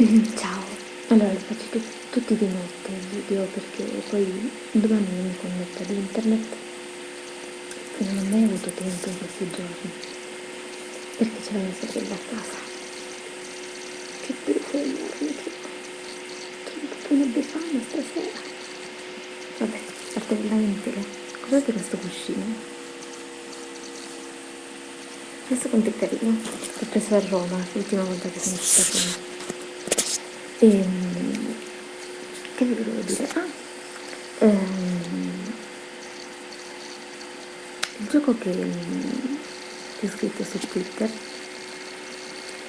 Ciao, allora li faccio tutti di notte il video perché poi domani non mi connetto ad internet e non ho mai avuto tempo in questi giorni perché c'è la mia sorella a casa che deve svegliarmi che ho proprio una befana stasera. Vabbè, a parte il lamentele, guardate questo cuscino, questo quanto è carino, l'ho preso a Roma l'ultima volta che sono stata lì. Che vi volevo dire? Il gioco che ho scritto su Twitter,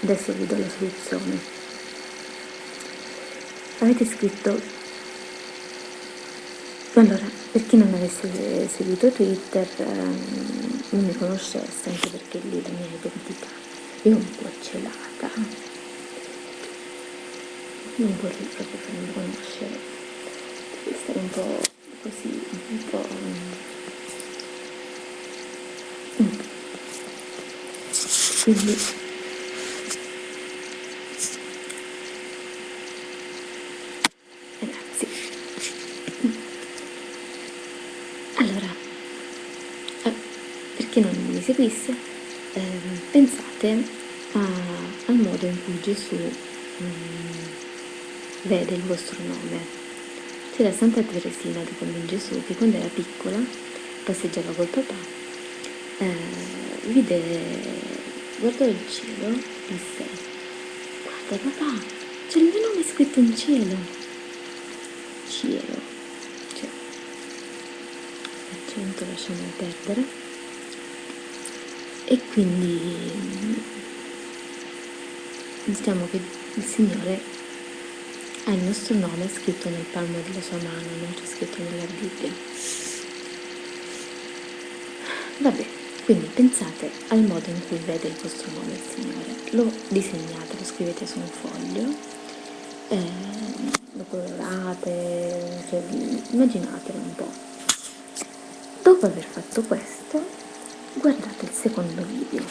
adesso vi do la soluzione. Avete scritto, allora, per chi non avesse seguito Twitter, non mi conoscesse, anche perché lì la mia identità è un po' celata, non vorrei proprio farmi conoscere, devi stare un po' così, un po'. Quindi ragazzi, allora, per chi non mi seguisse, pensate al modo in cui Gesù vede il vostro nome. C'era Santa Teresina di quando Gesù, che quando era piccola, passeggiava col papà, vide, guardò il cielo e disse: guarda papà, c'è il mio nome scritto in cielo. Cielo, cioè, l'accento lasciamo perdere. E quindi diciamo che il Signore ha il nostro nome scritto nel palmo della sua mano, non c'è scritto nella Bibbia. Vabbè, quindi pensate al modo in cui vede il vostro nome il Signore. Lo disegnate, lo scrivete su un foglio, lo colorate, cioè, immaginatelo un po'. Dopo aver fatto questo, guardate il secondo video.